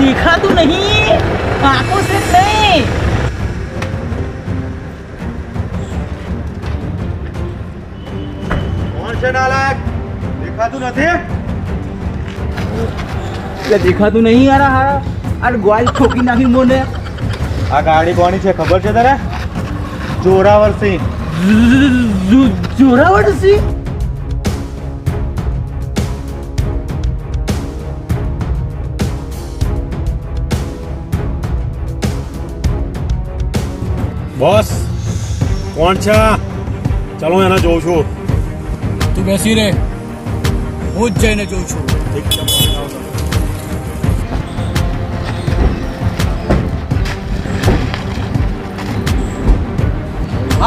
दिखाતું नहीं, आंखों से नहीं। કોણ છે નાલાયક? દેખાતું નથી? એટલે દેખાતું નહીં યાર, આ ગ્વાલ ઠોકી નાખી મોને। આ ગાડી કોની છે ખબર છે તારે? જોરાવર સિંહ। જોરાવર સિંહ? બોસ કોણ છે? ચાલો એને જોઉં છું। તું બેસી રે, હું જ જઈને જોઉં છું।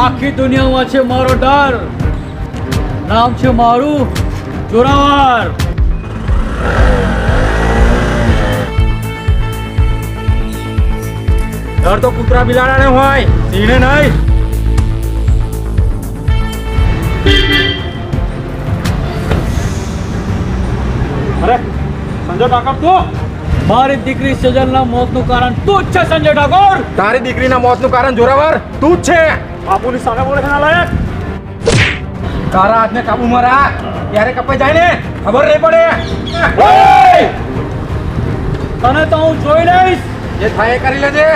આખી દુનિયામાં છે મારો ડર, નામ છે મારું જોરાવર। ડર તો કૂતરા બિલાડાને હોય, સિંહને નહીં। અરે સંજય ઠાકોર તું? મારી દીકરી સજલના મોતનું કારણ તું જ છે સંજય ઠાકોર। તારી દીકરીના મોતનું કારણ જોરાવર તું જ છે। બાપુની સામે બોલે છે નાલાયક। તારા હાથને કાબુમાં રાખ, ત્યારે કપાઈ જાય ને ખબર નહીં પડે। તને તો હું જોઈ લઈશ। જે થાય એ કરી લેજે।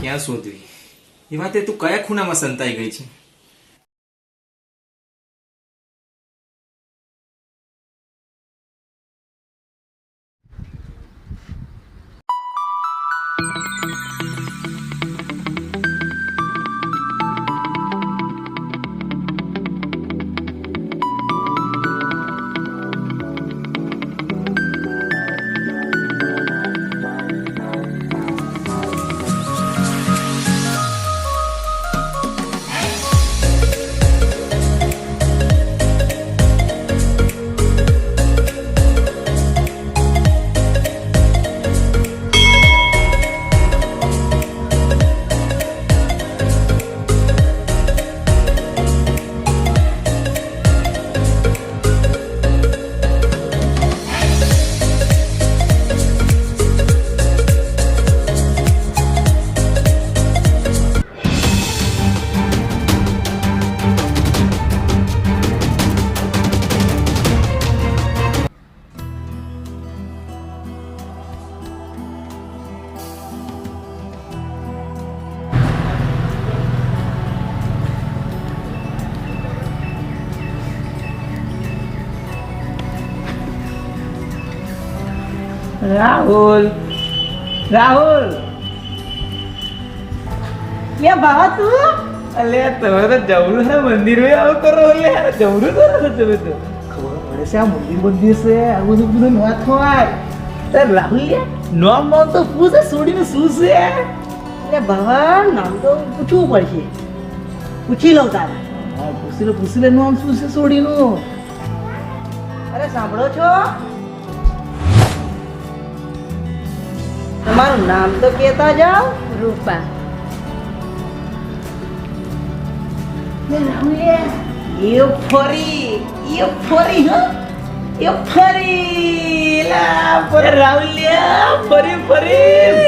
ક્યાં શોધવી એ વાતે તું કયા ખૂણામાં સંતાઈ ગઈ છે? राहुल, राहुल, क्या बात तू? अले તમે તો જવરું છે મંદિર में આવું કરો, એટલે જવરું કરો છો તમે તો। ખબર પડે છે આ મંદિર છે, આવું બધું ના થાય। તો રાહુલ નામ તો પૂછે, છોડીને શું છે? એટલે બાબા નામ તો પૂછવું પડશે, પૂછી લઉં તારે। હા પૂછી લે નામ શું છે છોડીનું। અરે સાંભળો છો? તમારું નામ તો કહેતા જાઓ। રૂપા। એ ફરી હા, એ ફરી લા અરે રાહુલિયા ફરી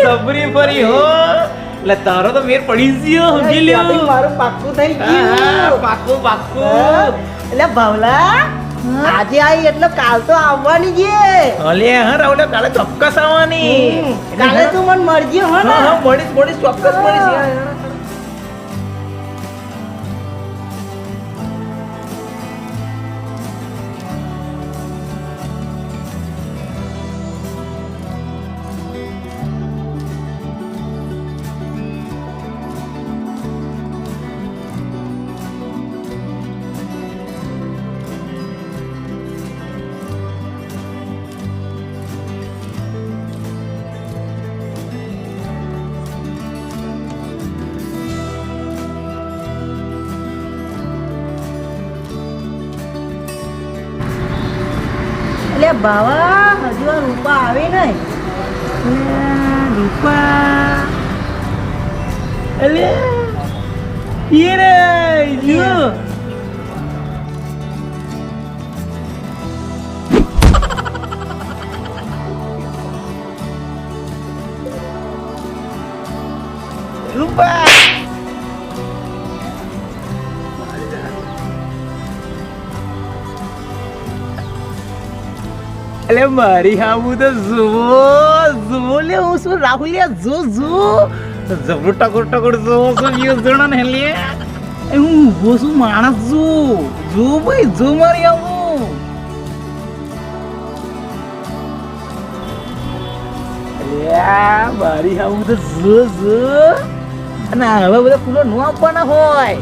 સબરી ફરી હો, એટલે તારો તો મેર પડી ગયો, સમજી લ્યો। મારું પાક્કું થઈ હા, ગયું। પાક્કું પાક્કું। એટલે ભાવલા આજે આવી એટલે કાલ તો આવવાની છે। અલે હા રાહુલ, કાલે ચોક્કસ આવવાની। કાલે તું મને મળજે હો ને? હા મળીશ ચોક્કસ મળીશ। એટલે બાવા હજુ આ રૂપા આવે નહીં, રૂપા અલે ये रे जो lupa અલે મારી હામું તો જુઓ લે હું શું રાહુલ જો જબરું ટકોર ટકોર જો યુ જણા ને લે હું ઊભો છું માણસ જો ભાઈ જો મારી હામું અલ્યા મારી હામું તો જો અને હવે બધા ફૂલો નો આપવાના હોય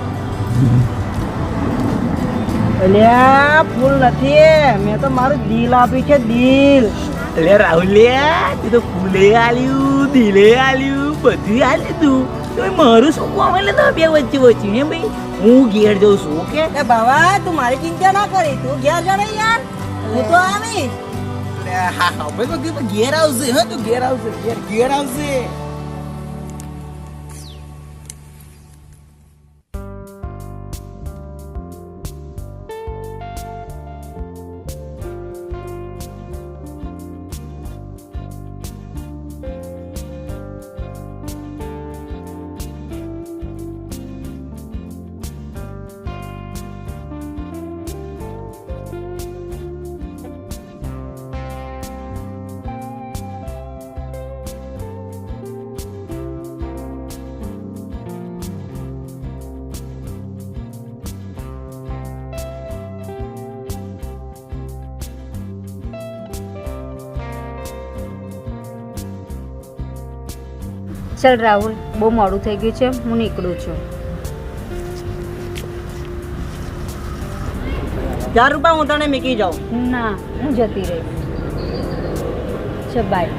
અલ્યા ફૂલ નથી મેં તો મારું દિલ આપ્યું છે દિલ અલ્યા રાહુલિયા તું તો ફૂલે આલ્યું દિલે આલ્યું બધું આલ્યું તું તો મારું શું કામ એટલે તો બે વચ્ચે વચ્ચે હે ભાઈ હું ઘેર જઉં છું ઓકે એ બાબા તું મારી ચિંતા ના કરી તું ઘેર જા ને યાર હું તો આવીશ હા હા ભાઈ તો ઘેર આવશે હા તું ઘેર આવશે ઘેર આવશે ચલ રાહુલ બહુ મોડું થઈ ગયું છે હું નીકળું છું 4 રૂપિયા હું તને મૂકી જાઉં ના હું જતી રહી ચલ બાય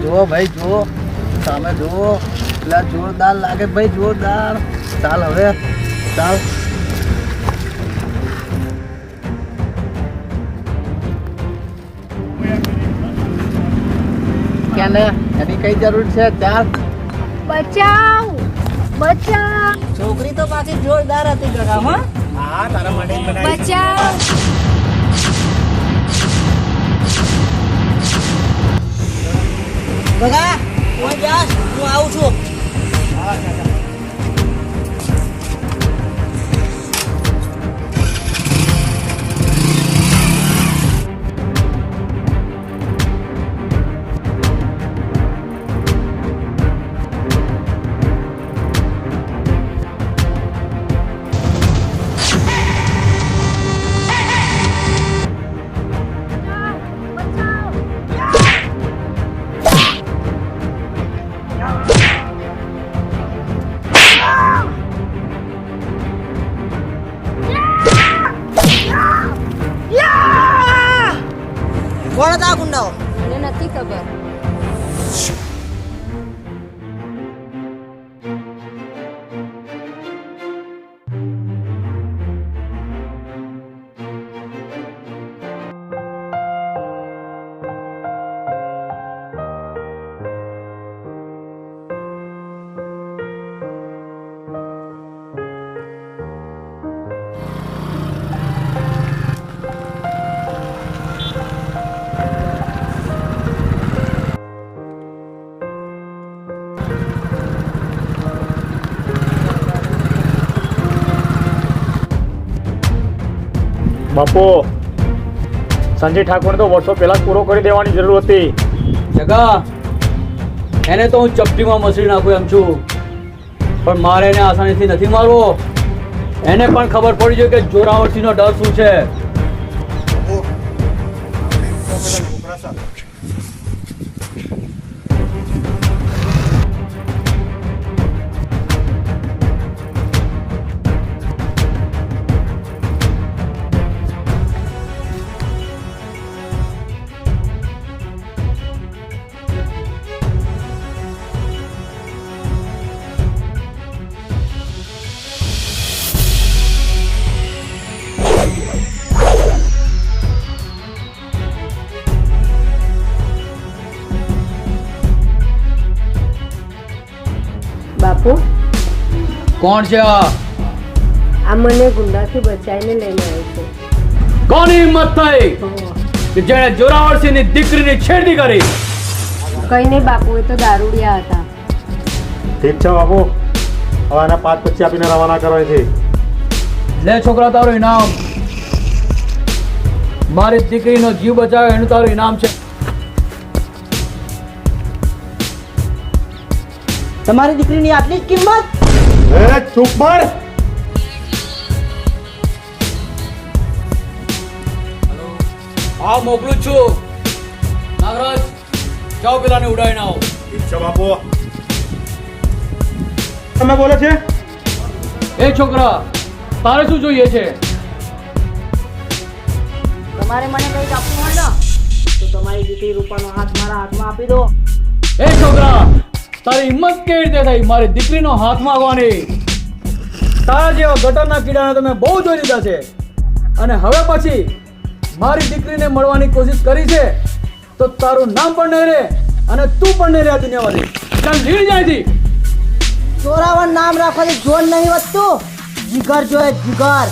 જુઓ ભાઈ જુઓ સામે જુઓ જોરદાર લાગે ભાઈ જોરદાર ચાલ હવે ચાલ એની કઈ જરૂર છે ચાલ બચાવ બચાવ છોકરી તો પાછી જોરદાર હતી કાકા હા હા તારા માટે જ બનાવી બચાવ બગા હું જાસ હું આવું છું કોણ હતા આ ગુંડાઓ મને નથી ખબર બાપુ સંજય ઠાકોરને તો વર્ષો પહેલા જ પૂરો કરી દેવાની જરૂર હતી. જગા એને તો હું ચપટીમાં મસળી નાખું એમ છું, પણ મારે એને આસાનીથી નથી મારવો. એને પણ ખબર પડી જોઈએ કે જોરાવરસિંહનો ડર શું છે. બાપુ કોણ છે આ? આ મને ગુંડાથી બચાવીને લઈને આવ્યો છે. કોની હિંમત થઈ કે જેણે જોરાવરસિંહની દીકરીની છેડતી કરી? કઈ નહીં બાપુ, એ તો દારૂડિયા હતા. ઠીક છે બાપુ, હવે આના 5-25 આપીને રવાના કરવાની છે. લે છોકરા, તારું ઇનામ. મારી દીકરીનો જીવ બચાવ્યો એનું તારું ઇનામ છે. તમારી દીકરીની આટલી જ કિંમત? એ ચૂપ માર. હા, મોકલું છું. નાગરાજ, જાઓ પેલાને ઉડાવીને આવો. ઠીક છે બાપુ. તમે બોલે છે? એ છોકરા, તારે શું જોઈએ છે? તમારે મને કંઈક આપવું હોય ને તો તમારી દીકરી રૂપાનો હાથ મારા હાથમાં આપી દો. એ છોકરા, તારી હિંમત કેવી રીતે થઈ મારી દીકરીનો હાથ માંગવાની? તારા જેવા ગટરના કીડાને તમે બહુ જોઈ લીધા છે, અને હવે પછી મારી દીકરીને મળવાની કોશિશ કરી છે તો તારું નામ પણ નહીં રહે અને તું પણ નહીં રહે આ દુનિયામાંથી. ચાલ નીકળી જાય. ચોરાવર નામ રાખવાથી જોર નહીં વધતું, જીગર જોઈએ જીગર.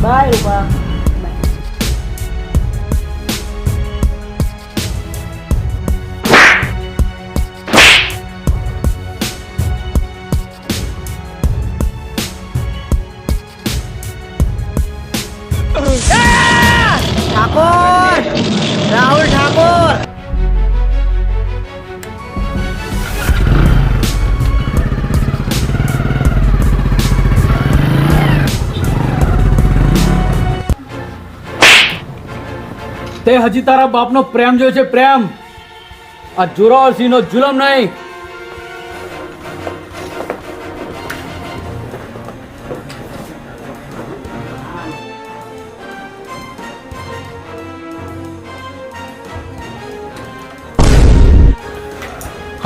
બાય રૂપા. ઠાકોર, રાહુલ ઠાકોર. તે હજી તારા બાપનો પ્રેમ જોયો છે? પ્રેમ? આ જોરાવરસિંહનો જુલમ નહીં.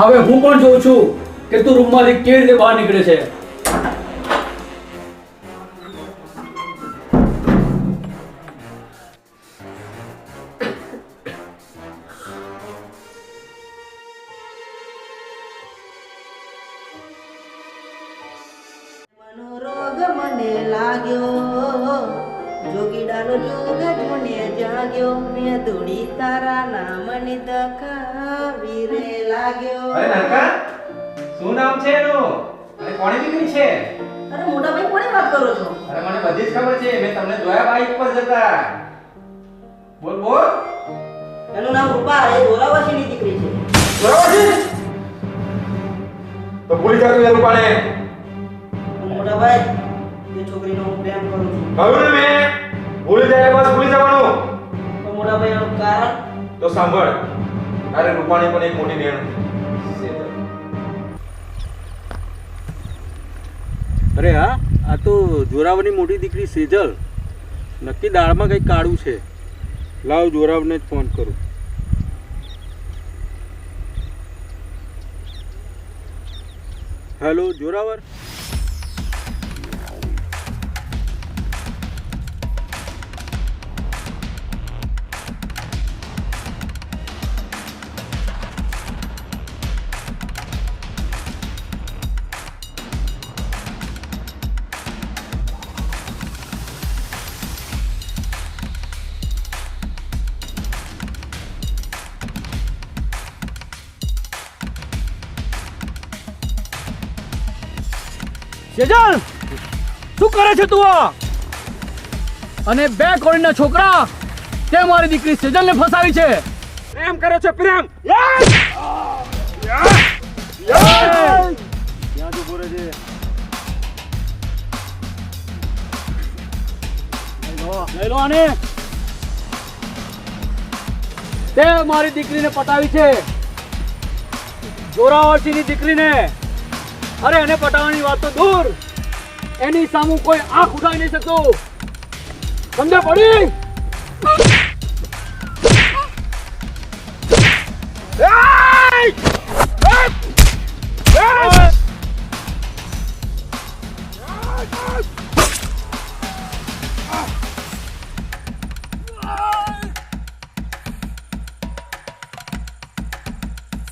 હવે હું પણ જોઉં છું કે તું રૂમમાંથી કેવી રીતે બહાર નીકળે છે. મનોરોગ મને લાગ્યો, જોગીડાનો જોગ મને જાગ્યો, મેં દોડી તારા નામની દખાવી રે લાગ્યો. અરે નાનકા, શું નામ છે એનું? અને કોની દીકરી છે? અરે મોટા ભાઈ કોની વાત કરો છો? અરે મને બધી જ ખબર છે, મેં તમને જોયા બાઈક પર જતા. બોલ બોલ. એનું નામ રૂપા, એ જોરાવરસિંહની દીકરી છે. જોરાવરસિંહ? તો ભૂલી જા તું એ રૂપાને. મોટા ભાઈ, એ છોકરીનો હું પ્રેમ કરું છું. કહ્યું ને મેં, ભૂલી જાય બસ ભૂલી જવાનું. તો મોટા ભાઈ એનું કારણ? તો સાંભળ, અરે રૂપાણી પણ એક મોટી બેન છે. અરે હા, આ તો જોરાવરની મોટી દીકરી સેજલ. નક્કી દાળમાં કંઈક કાળું છે. લાવ જોરાવને જ ફોન કરું. હેલો જોરાવર. સેજલ, શું કરે છે તું આ? અને બે કોળીના છોકરા તે મારી દીકરી સેજલને ફસાવી છે. પ્રેમ કરે છે પ્રેમ. ક્યાં તો બોલે છે? લઈ લો આને. તે મારી દીકરીને પટાવી છે, જોરાવરસિંહની દીકરીને. અરે એને પટાવવાની વાત તો દૂર, એની સામે કોઈ આંખ ઉઠાવી નહીં શકતું. સમજે પડી?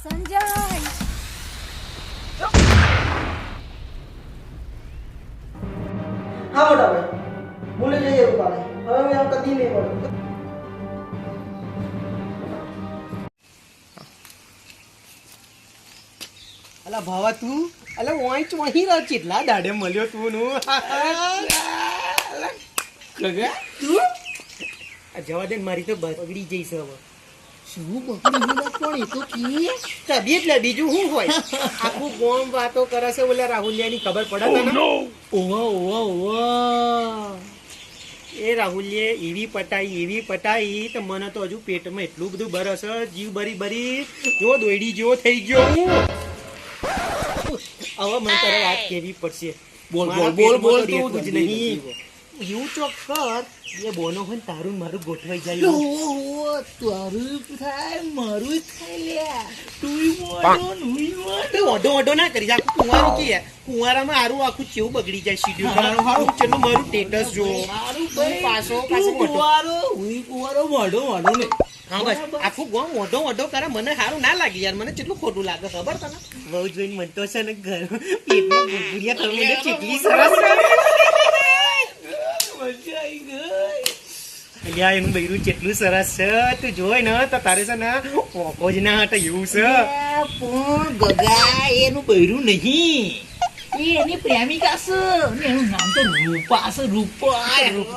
સંજય, અલા ભાવા તું અલા ઓય ચોહી રહ્યો કેટલા દાડે મળ્યો તું નું ગગા તું જવા દે મારી તો બગડી જઈશ હવે શું બગડી ગયું પણ એ તો કી તબિયત લે બીજું શું હોય આખું ગોમ વાતો કરે છે ઓલા રાહુલિયાની ખબર પડે તને ઓવા ઓવા ઓવા એ રાહુલિયે એવી પટાઈ તો મને તો હજુ પેટમાં એટલું બધું બરસ જીવ બરી જો દોયડી જેવો થઈ ગયો હવે મને તારે વાત કેવી પડશે બોલ તું જ નહીં એવું ચોક્કસ એ બોનો હોય તારું મારું ગોઠવાઈ જાય તારું થાય મારું થાય ઓઢો ના કરી જા કુંવારું કે કુંવારામાં આરું આખું ચેવું બગડી જાય શીડ્યુલ ચેલું મારું સ્ટેટસ જો પાછો કુંવારો મોઢો ને હા બસ આખું ગોમ ઓઢો કરે મને સારું ના લાગે યાર મને કેટલું ખોટું લાગે ખબર તને બહુ જોઈને મનતો છે ને ઘર પેટમાં ગુડગુડિયા કરવા કેટલી સરસ અલ્યા એનું બૈરું કેટલું સરસ છે તું જોઈ ને તો તારે છે ને પોકો જ ના હટે એવું છે પણ ગગા એનું બૈરું નહીં એની પ્રેમિકા છે એનું નામ તો રૂપા છે રૂપ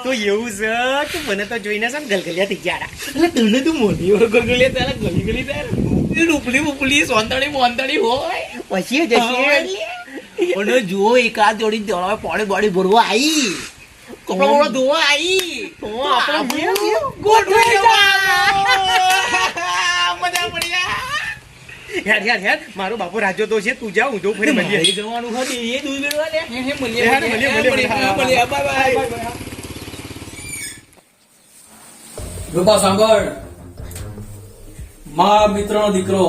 તો એવું છે કે મને તો જોઈને છે ને ગલગલિયા થઈ ગયા એટલે તને તું મોટી ઓર ગલગલિયા તારા ગલી તારે રૂપલી સોંતળી હોય પછી જશે પણ જો એકાદ જોડી દોડાવે પાણી બોડી ભરવા આવી કપડા ધોવા આવી તો આપણે ગોઠવાઈ મજા પડ્યા યાર મારો બાપો રાજો તો છે તું જા હું જો ફરી મળીએ જવાનું હતી એ દૂધ મેળવા લે મળીએ બાય રૂપા સાંભળ, મારા મિત્રનો દીકરો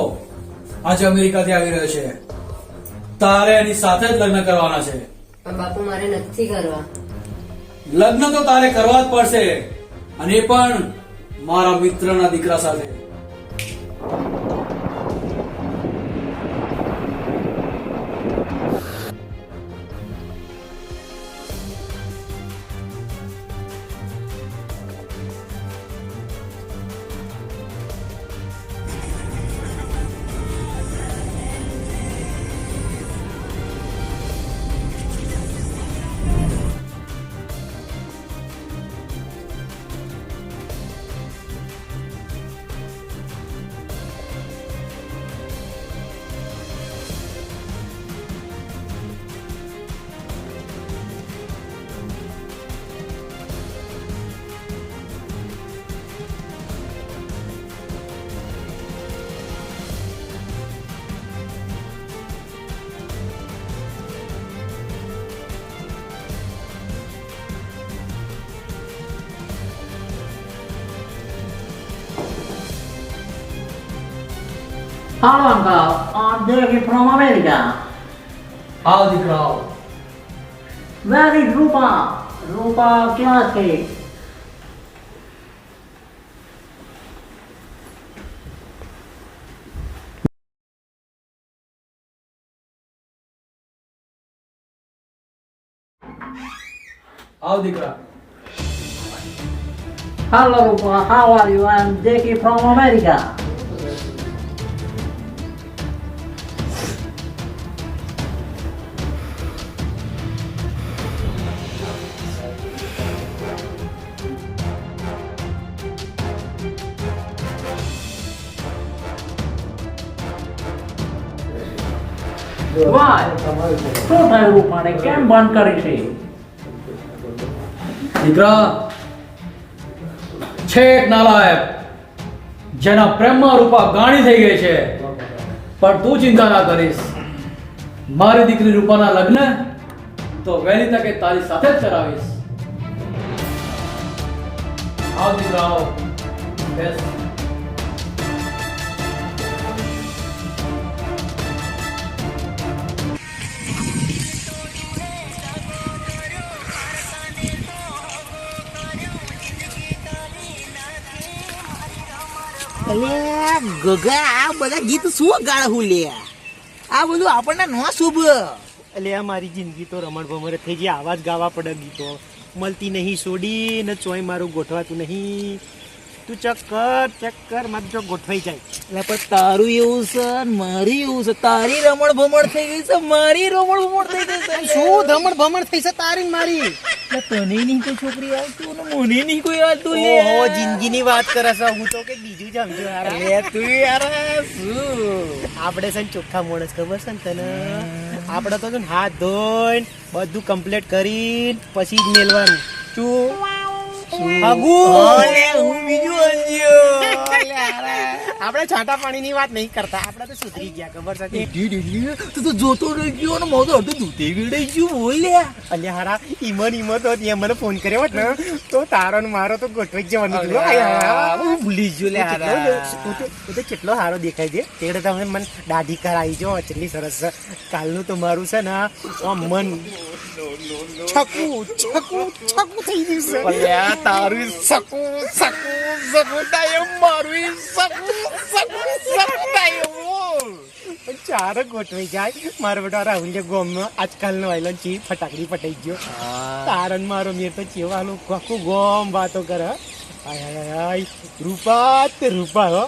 આજે અમેરિકાથી આવી રહ્યો છે. તારે એની સાથે જ લગ્ન કરવાના છે. પણ બાપુ મારે નથી કરવા. લગ્ન તો તારે કરવા જ પડશે, અને એ પણ મારા મિત્રના દીકરા સાથે. Hello, Uncle. I'm Davey from America. આવ દીકરા આવ. Where is Rupa? Rupa ક્યાં છે? આવ દીકરા. Hello, Rupa. How are you? I'm Davey from America. Why? શું થયું રૂપાને કેમ બંધ કરી છે? દીકરા, છે એક નાલાયક જેના પ્રેમમાં રૂપા ગાણી થઈ ગઈ છે, પણ તું ચિંતા ના કરીશ. મારી દીકરી રૂપાના લગ્ન તો વહેલી તકે તારી સાથે જ કરાવીશ. આવ દીકરા આવ. બેસ. ગગા આ બધા ગીત શું ગાળું લે? આ બધું આપણને ન શુભ. એટલે આ મારી જિંદગી તો રમણ ભમર થઈ ગઈ. આવા જ ગાવા પડે ગીતો. મળતી નહીં સોડી ને ચોય મારું ગોઠવાતું નહીં. તું ચેક કર મત જો ગોઠવાઈ જાય. એટલે પણ તારું એવું છે ને મારી એવું છે. તારી રમણ ભમણ થઈ ગઈ છે, મારી રમણ ભમણ થઈ ગઈ છે. શું ધમણ ભમણ થઈ છે તારી ને મારી? એટલે તને નહીં કોઈ છોકરી આવતું ને મને નહીં કોઈ આવતું લે. ઓહો જિંદગીની વાત કરે છે. હું તો કે બીજું જ સમજો યાર. લે તું યાર શું આપણે છે ને ચોખ્ખા માણસ ખબર છે ને તને? આપણે તો છે ને હાથ ધોઈને બધું કમ્પ્લીટ કરીને પછી જ મેલવાનું. શું આગુ ઓલે હું બીજું અંજ્યો. આપણે છાંટા પાણીની વાત નહીં કરતા. આપણે તો સુધરી ગયા ખબર છે કે? તું તો જોતો રહી ગયો ને મારું અડધું દૂધે વેડાઈ ગયું બોલ્યા. અલ્યા હારા ઈમન તો ત્યાં મને ફોન કર્યો હોત ને તો તારો ને મારો તો ગોઠવાઈ જ જવાનું હતું. હું ભૂલી ગયો લે તું તો કેટલો સારો દેખાય છે. તેડે તમે મને દાઢી કરાવી જો કેટલી સરસ છે. કાલનું તો મારું છે ને આમ મન છકું થઈ ગયું છે. અલ્યા તારું સકું ટાઈમ મારું સકું ટાઈમ. ચાર ગોઠવાઈ જાય. મારો બેટા રાહુલ ગોમનો આજકાલનો વાયલન ચી ફટાકડી પટાઈ ગયો. તારન મારો મેર તો ચેવાનું આખું ગોમ વાતો કરે. હાય રૂપા તે રૂપા હો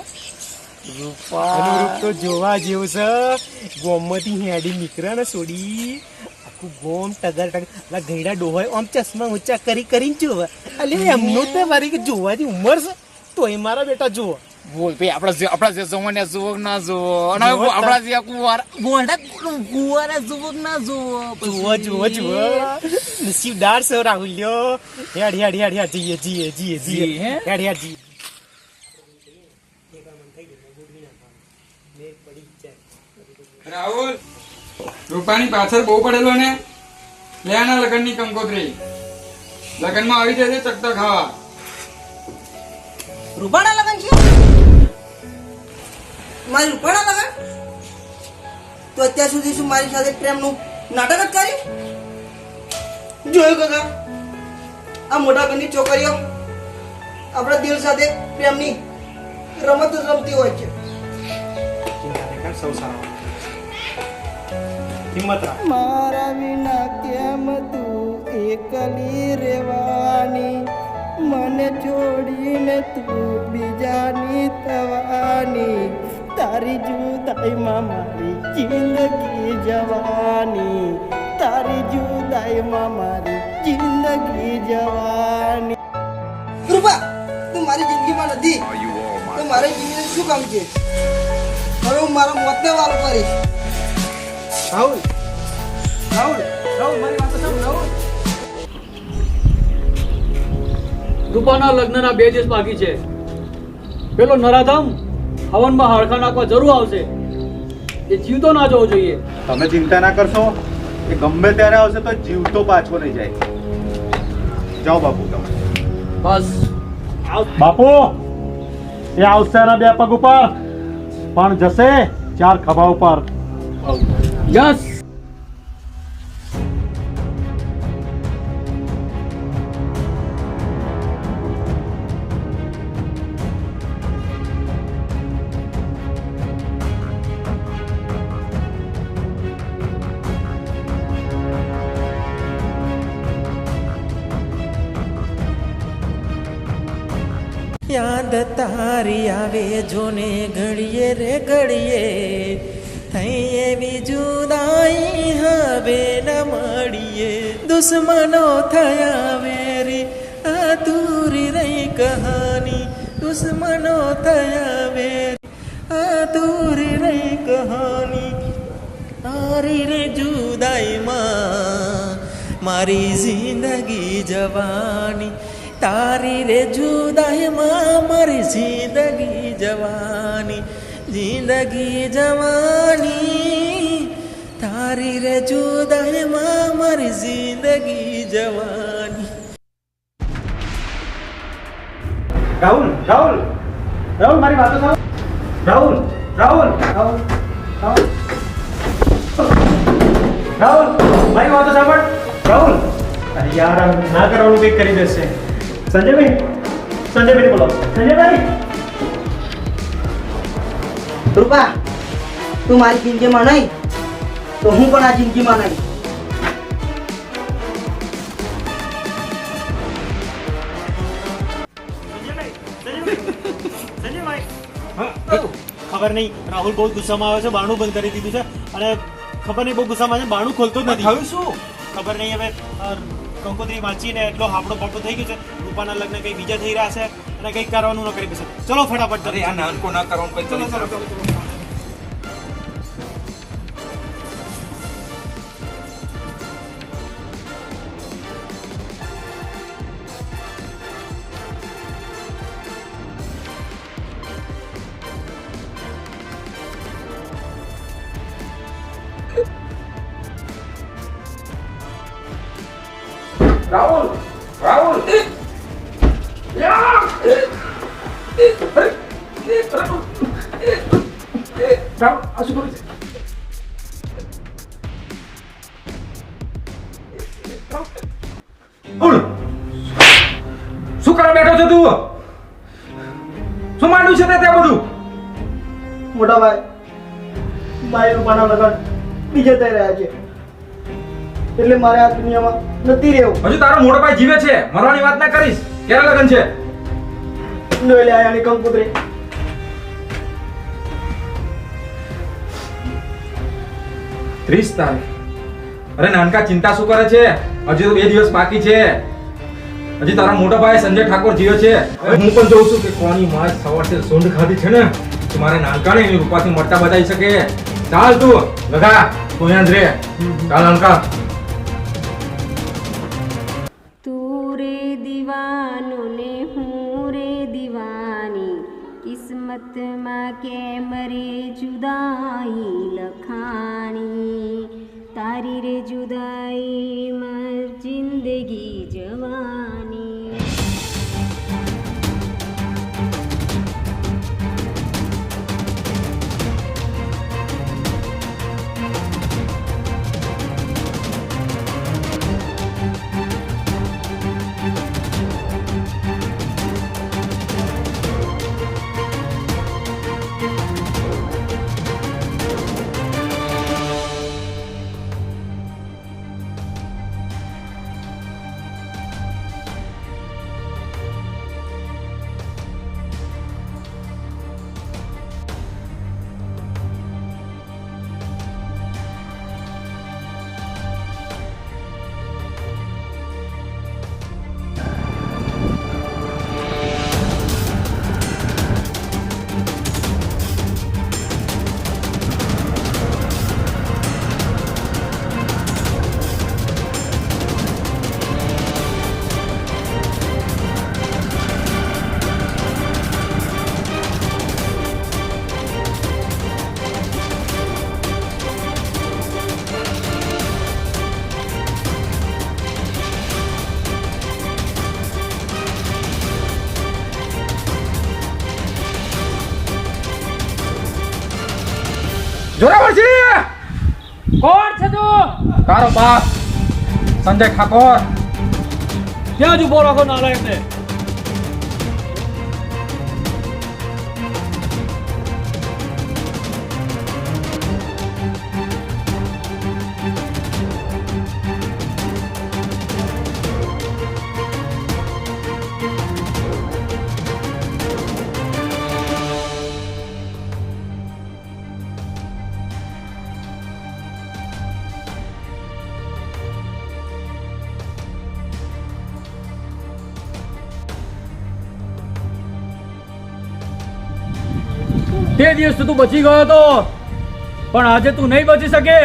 રૂપા રૂપ તો જોવા જેવું છે. ગોમમાંથી હેડી નીકળે ને સોડી આખું ગોમ ટગર ગયડા ડોહાય આમ ચશ્મા ઊંચા કરીને જોવે. અલે એમનું તો મારી જોવાની ઉંમર છે તોય મારા બેટા જોવો. બોલ ભાઈ આપણા જે જોવાને જુઓ ના જુઓ અને આપણા જે ગોંડા કુવારા જુઓ ના જુઓ. જુઓ નસીબદાર છે રાહુલ્યો. હેડ જીએ હેડ જીએ. રાહુલ રૂપાની પાછળ બહુ પડેલો ને લે આના લગનની કંકોત્રી. લગનમાં આવી જશે ચકતા ખાવા. રૂપાણા લગન છે મારી? રૂપાણા લગન તો અત્યાર સુધી શું મારી સાથે પ્રેમનું નાટક જ કર્યું? જોયું કાકા આ મોટા ઘરની છોકરીઓ આપણા દિલ સાથે પ્રેમની રમત રમતી હોય છે. મારા વિના કેમ તું એકલી રેવાની, મને છોડીને તું બીજાની થવાની, તારી જુદાઈમાં મારી જિંદગી જવાની, તારી જુદાઈમાં મારી જિંદગી જવાની. કૃપા તું મારી જિંદગીમાં નથી તો મારી જિંદગી શું કામ છે? હવે હું મારા મોતને વારો કરીશ. રાહુલ મારી વાત સાંભળ રાહુલ. રૂપાના લગ્નના 2 દિવસ બાકી છે. પેલો નરાધમ હવનમાં હાડકા નાખવા જરૂર આવશે. એ જીવતો ના જવો જોઈએ. તમે ચિંતા ના કરશો, એ ગમે ત્યારે આવશે તો જીવતો પાછો નહીં જાય. જાઓ બાપુ તમે. બસ બાપુ એ આવશે એના 2 પગ ઉપર પણ જશે 4 ખભા ઉપર. યસ. યાદ તારી આવે જોને ઘડીએ રે ઘડીએ, થઈ એવી જુદાઈ હવે ન મળીએ. દુશ્મનો થયા વેરી અધૂરી રહી કહાની, દુશ્મનો થયા વેરી અધૂરી રહી કહાની. તારી રે જુદાઈમાં મારી જિંદગી જવાની, તારી રે જુદાઈમાં મારી જિંદગી જવાની, જિંદગી જવાની. તારી રે જુદાઈમાં મારી જિંદગી જવાની. રાહુલ રાહુલ રાહુલ મારી વાતો સાંભળ. રાહુલ રાહુલ રાહુલ રાહુલ રાહુલ મારી વાતો સાંભળ. રાહુલ અરે યાર આમ ના કરવાનું કંઈક કરી દેશે. સંજયભાઈ બોલો. સંજયભાઈ રૂપા તું મારી જિંદગીમાં નહીં તો હું પણ આ જિંદગીમાં નહીં. ખબર નહીં રાહુલ બહુ ગુસ્સામાં આવે છે, બારણું બંધ કરી દીધું છે અને ખબર નહીં બહુ ગુસ્સામાં છે, બારણું ખોલતો જ નથી. થયું શું? ખબર નહીં હવે કંકોત્રી વાંચીને એટલો હાપડો પાપડો થઈ ગયો છે. રૂપાના લગ્ન કંઈ બીજા થઈ રહ્યા છે અને કંઈક કરવાનું ન કરી બેસે. ચલો ફટાફટ અરે આ નાનકો ના કરવાનું કઈ ચલો ચલો ચલો ચલો ચલો. રાહુલ રાહુલ શું કરવા બેઠો છે તું? શું માંડ્યું છે તે ત્યાં બધું? મોટા ભાઈ મારી રૂપાના લગન બીજે થઈ રહ્યા છે એટલે મારે આ દુનિયામાં નથી રહેવું. હજુ તારો મોટો ભાઈ જીવે છે, મરવાની વાત ના કરીશ. ક્યારે લગન છે? નોલે આયાની કંકુતરી 30 તારીખ. અરે નાનકા ચિંતા શું કરે છે? હજી તો 2 દિવસ બાકી છે. હજી તારા મોટા ભાઈ સંજય ઠાકોર જીવે છે. હવે હું પણ જોઉં છું કે કોની માં સવારથી સૂંઢ ખાધી છે ને કે મારે નાનકાને એની રૂપાથી મળતા બતાવી શકે. ચાલ તું લગા, તું અહીંયા જ રે. ચાલ નાનકા. તું રે દીવાનો ને હું રે દીવાની, કિસ્મતમાં કેમ રે જુદાઈ લખાણી, તારી રે જુદાઈમાં જિંદગી જવાની. જોરાવરજી! કોણ છે તું? તારો બાપ સંજય ઠાકોર. ક્યાં જ ઉભો રાખો નાલાયકને? તે દિવસ તું બચી ગયો હતો, પણ આજે તું નહીં બચી શકે.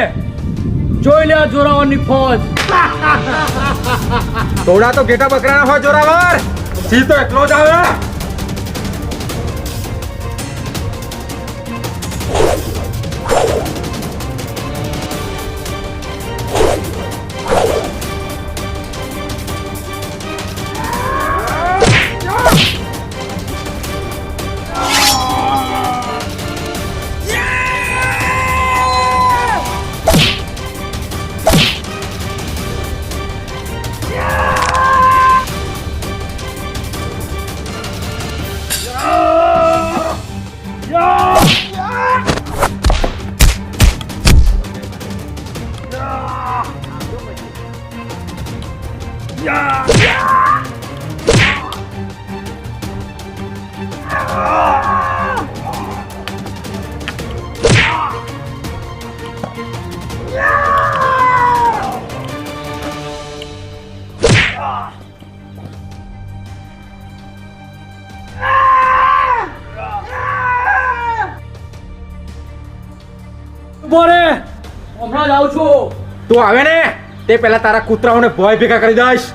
જોઈ લે આ જોરાવરની ફોજ. તોડા તો ઘેટા બકરાના હોય જોરાવર. સિંહ તો એકલો જ આવે. ઉભો રે, હમણાં જ આવું છું. તું આવે ને તે પહેલા તારા કૂતરાઓને ભય ભેગા કરી દઈશ.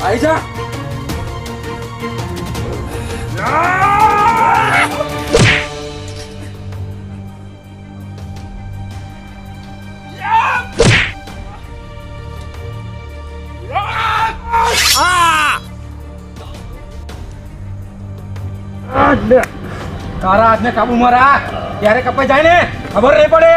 આઈ જા. તારા હાથને કાબુમાં રાખ, ત્યારે કપાઈ જાય ને ખબર નહીં પડે.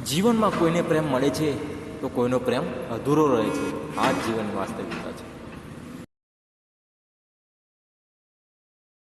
જીવનમાં કોઈને પ્રેમ મળે છે તો કોઈનો પ્રેમ અધૂરો રહે છે. આ જ જીવનની વાસ્તવિકતા છે.